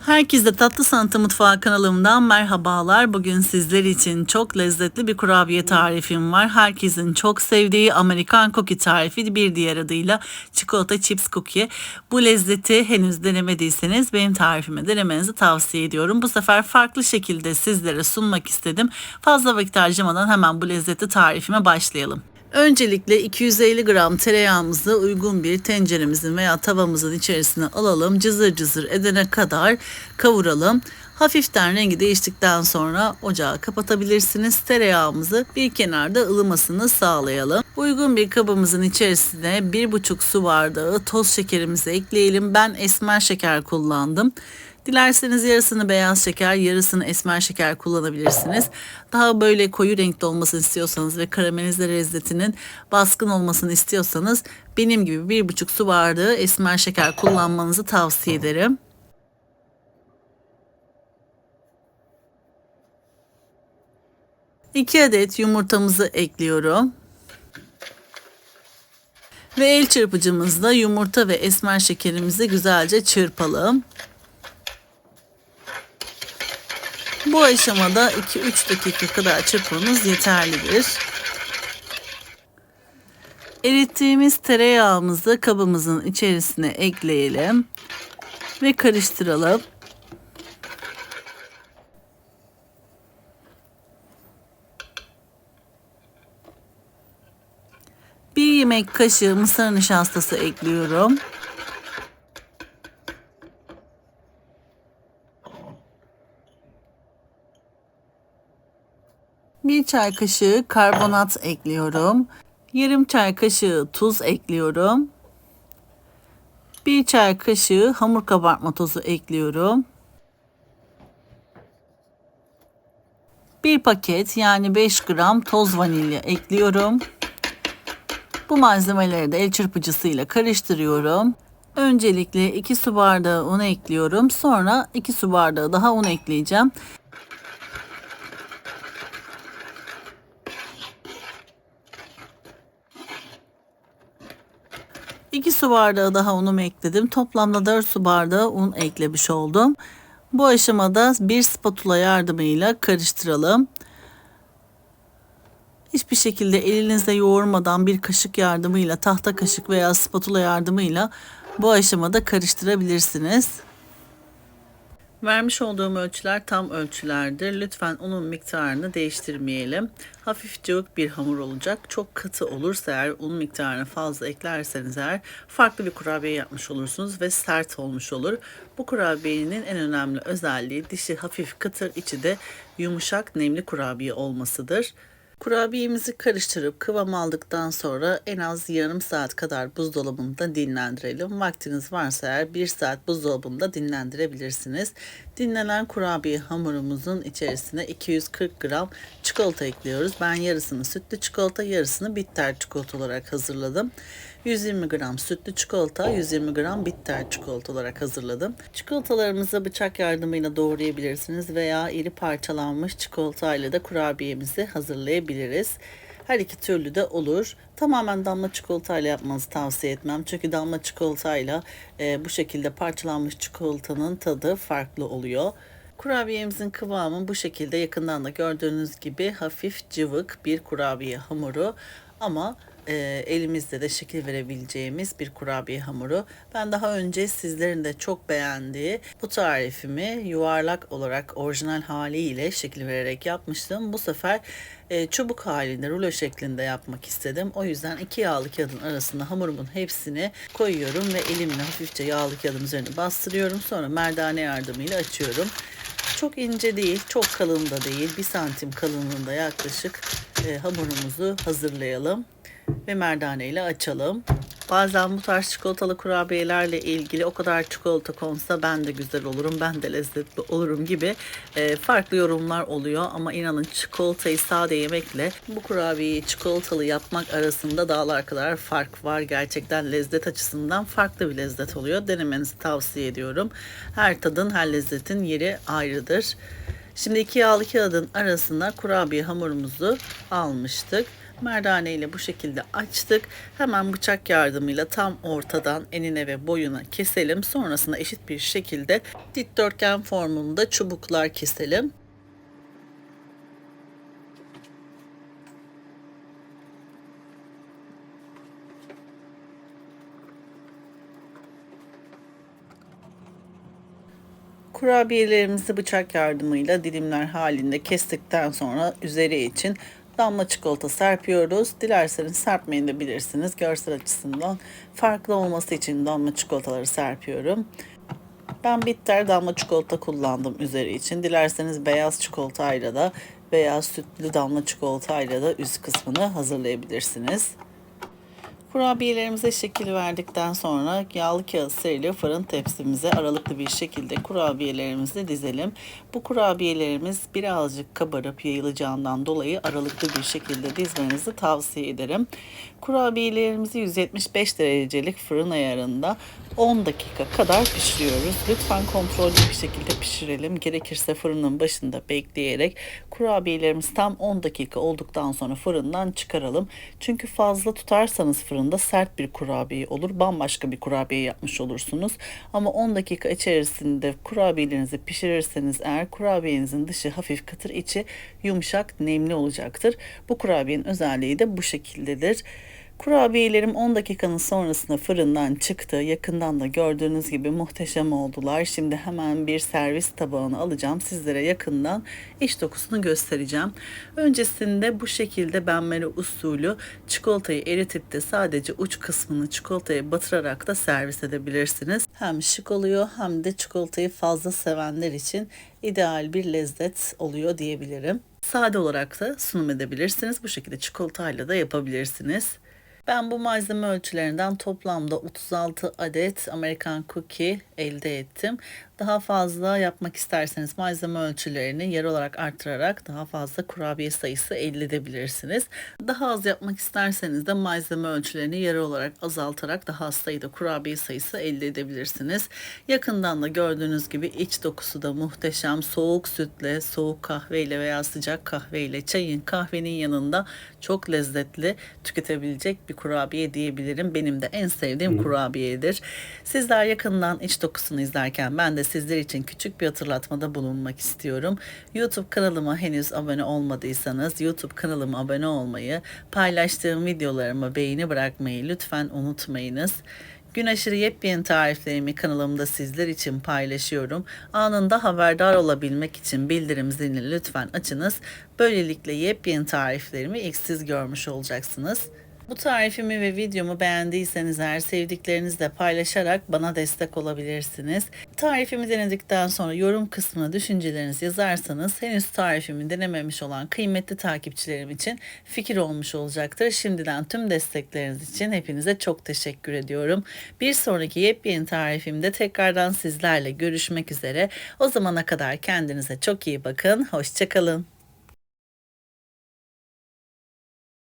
Herkese Tatlı Sanatı Mutfağı kanalımdan merhabalar. Bugün sizler için çok lezzetli bir kurabiye tarifim var. Herkesin çok sevdiği Amerikan cookie tarifi, bir diğer adıyla çikolata chips cookie. Bu lezzeti henüz denemediyseniz benim tarifimi denemenizi tavsiye ediyorum. Bu sefer farklı şekilde sizlere sunmak istedim. Fazla vakit harcamadan hemen bu lezzetli tarifime başlayalım. Öncelikle 250 gram tereyağımızı uygun bir tenceremizin veya tavamızın içerisine alalım. Cızır cızır edene kadar kavuralım. Hafiften rengi değiştikten sonra ocağı kapatabilirsiniz. Tereyağımızı bir kenarda ılımasını sağlayalım. Uygun bir kabımızın içerisine 1,5 su bardağı toz şekerimizi ekleyelim. Ben esmer şeker kullandım. Dilerseniz yarısını beyaz şeker, yarısını esmer şeker kullanabilirsiniz. Daha böyle koyu renkli olmasını istiyorsanız ve karamelize lezzetinin baskın olmasını istiyorsanız benim gibi 1,5 su bardağı esmer şeker kullanmanızı tavsiye ederim. İki adet yumurtamızı ekliyorum. Ve el çırpıcımızla yumurta ve esmer şekerimizi güzelce çırpalım. Bu aşamada 2-3 dakika kadar çırpmamız yeterlidir. Erittiğimiz tereyağımızı kabımızın içerisine ekleyelim ve karıştıralım. Bir yemek kaşığı mısır nişastası ekliyorum. Bir çay kaşığı karbonat ekliyorum. Yarım çay kaşığı tuz ekliyorum. Bir çay kaşığı hamur kabartma tozu ekliyorum. Bir paket yani 5 gram toz vanilya ekliyorum. Bu malzemeleri de el çırpıcısıyla karıştırıyorum. Öncelikle 2 su bardağı un ekliyorum. Sonra 2 su bardağı daha un ekleyeceğim. 2 su bardağı daha unumu ekledim. Toplamda 4 su bardağı un eklemiş oldum. Bu aşamada bir spatula yardımıyla karıştıralım. Hiçbir şekilde elinizle yoğurmadan bir kaşık yardımıyla, tahta kaşık veya spatula yardımıyla bu aşamada karıştırabilirsiniz. Vermiş olduğum ölçüler tam ölçülerdir. Lütfen unun miktarını değiştirmeyelim. Hafif cıvık bir hamur olacak. Çok katı olursa eğer un miktarını fazla eklerseniz eğer farklı bir kurabiye yapmış olursunuz ve sert olmuş olur. Bu kurabiyenin en önemli özelliği dışı hafif kıtır, içi de yumuşak nemli kurabiye olmasıdır. Kurabiyemizi karıştırıp kıvam aldıktan sonra en az yarım saat kadar buzdolabında dinlendirelim. Vaktiniz varsa eğer 1 saat buzdolabında dinlendirebilirsiniz. Dinlenen kurabiye hamurumuzun içerisine 240 gram çikolata ekliyoruz. Ben yarısını sütlü çikolata, yarısını bitter çikolata olarak hazırladım. 120 gram sütlü çikolata, 120 gram bitter çikolata olarak hazırladım. Çikolatalarımızı bıçak yardımıyla doğrayabilirsiniz veya iri parçalanmış çikolata ile de kurabiyemizi hazırlayabiliriz. Her iki türlü de olur. Tamamen damla çikolata ile yapmanızı tavsiye etmem. Çünkü damla çikolata ile bu şekilde parçalanmış çikolatanın tadı farklı oluyor. Kurabiyemizin kıvamı bu şekilde, yakından da gördüğünüz gibi hafif cıvık bir kurabiye hamuru ama elimizde de şekil verebileceğimiz bir kurabiye hamuru. Ben daha önce sizlerin de çok beğendiği bu tarifimi yuvarlak olarak orijinal haliyle şekil vererek yapmıştım. Bu sefer çubuk halinde, rulo şeklinde yapmak istedim. O yüzden 2 yağlı kağıdın arasına hamurumun hepsini koyuyorum ve elimle hafifçe yağlı kağıdın üzerine bastırıyorum. Sonra merdane yardımıyla açıyorum. Çok ince değil, çok kalın da değil. 1 santim kalınlığında yaklaşık hamurumuzu hazırlayalım ve merdane ile açalım. Bazen bu tarz çikolatalı kurabiyelerle ilgili o kadar çikolata konsa ben de güzel olurum, ben de lezzetli olurum gibi farklı yorumlar oluyor. Ama inanın çikolatayı sade yemekle bu kurabiyeyi çikolatalı yapmak arasında dağlar kadar fark var. Gerçekten lezzet açısından farklı bir lezzet oluyor. Denemenizi tavsiye ediyorum. Her tadın, her lezzetin yeri ayrıdır. Şimdi 2 yağlı kağıdın arasına kurabiye hamurumuzu almıştık. Merdane ile bu şekilde açtık. Hemen bıçak yardımıyla tam ortadan enine ve boyuna keselim. Sonrasında eşit bir şekilde dikdörtgen formunda çubuklar keselim. Kurabiyelerimizi bıçak yardımıyla dilimler halinde kestikten sonra üzeri için damla çikolata serpiyoruz. Dilerseniz serpmeyin de bilirsiniz. Görsel açısından farklı olması için damla çikolataları serpiyorum. Ben bitter damla çikolata kullandım üzeri için. Dilerseniz beyaz çikolatayla da veya sütlü damla çikolatayla da üst kısmını hazırlayabilirsiniz. Kurabiyelerimize şekil verdikten sonra yağlı kağıt serili fırın tepsimize aralıklı bir şekilde kurabiyelerimizi dizelim. Bu kurabiyelerimiz birazcık kabarıp yayılacağından dolayı aralıklı bir şekilde dizmenizi tavsiye ederim. Kurabiyelerimizi 175 derecelik fırın ayarında 10 dakika kadar pişiriyoruz. Lütfen kontrollü bir şekilde pişirelim. Gerekirse fırının başında bekleyerek kurabiyelerimiz tam 10 dakika olduktan sonra fırından çıkaralım. Çünkü fazla tutarsanız fırında sert bir kurabiye olur. Bambaşka bir kurabiye yapmış olursunuz. Ama 10 dakika içerisinde kurabiyelerinizi pişirirseniz eğer kurabiyenizin dışı hafif kıtır, içi yumuşak, nemli olacaktır. Bu kurabiyenin özelliği de bu şekildedir. Kurabiyelerim 10 dakikanın sonrasında fırından çıktı. Yakından da gördüğünüz gibi muhteşem oldular. Şimdi hemen bir servis tabağına alacağım. Sizlere yakından iç dokusunu göstereceğim. Öncesinde bu şekilde benmari usulü çikolatayı eritip de sadece uç kısmını çikolataya batırarak da servis edebilirsiniz. Hem şık oluyor hem de çikolatayı fazla sevenler için ideal bir lezzet oluyor diyebilirim. Sade olarak da sunum edebilirsiniz. Bu şekilde çikolatayla da yapabilirsiniz. Ben bu malzeme ölçülerinden toplamda 36 adet Amerikan cookie elde ettim. Daha fazla yapmak isterseniz malzeme ölçülerini yer olarak artırarak daha fazla kurabiye sayısı elde edebilirsiniz. Daha az yapmak isterseniz de malzeme ölçülerini yer olarak azaltarak daha az sayıda kurabiye sayısı elde edebilirsiniz. Yakından da gördüğünüz gibi iç dokusu da muhteşem. Soğuk sütle, soğuk kahveyle veya sıcak kahveyle çayın, kahvenin yanında çok lezzetli tüketebilecek bir kurabiye diyebilirim. Benim de en sevdiğim kurabiyedir. Sizler yakından iç dokusunu izlerken ben de sizler için küçük bir hatırlatmada bulunmak istiyorum. YouTube kanalıma henüz abone olmadıysanız YouTube kanalıma abone olmayı, paylaştığım videolarıma beğeni bırakmayı lütfen unutmayınız. Gün aşırı yepyeni tariflerimi kanalımda sizler için paylaşıyorum. Anında haberdar olabilmek için bildirim zilini lütfen açınız. Böylelikle yepyeni tariflerimi ilk siz görmüş olacaksınız. Bu tarifimi ve videomu beğendiyseniz eğer sevdiklerinizle paylaşarak bana destek olabilirsiniz. Tarifimi denedikten sonra yorum kısmına düşüncelerinizi yazarsanız henüz tarifimi denememiş olan kıymetli takipçilerim için fikir olmuş olacaktır. Şimdiden tüm destekleriniz için hepinize çok teşekkür ediyorum. Bir sonraki yepyeni tarifimde tekrardan sizlerle görüşmek üzere. O zamana kadar kendinize çok iyi bakın. Hoşça kalın.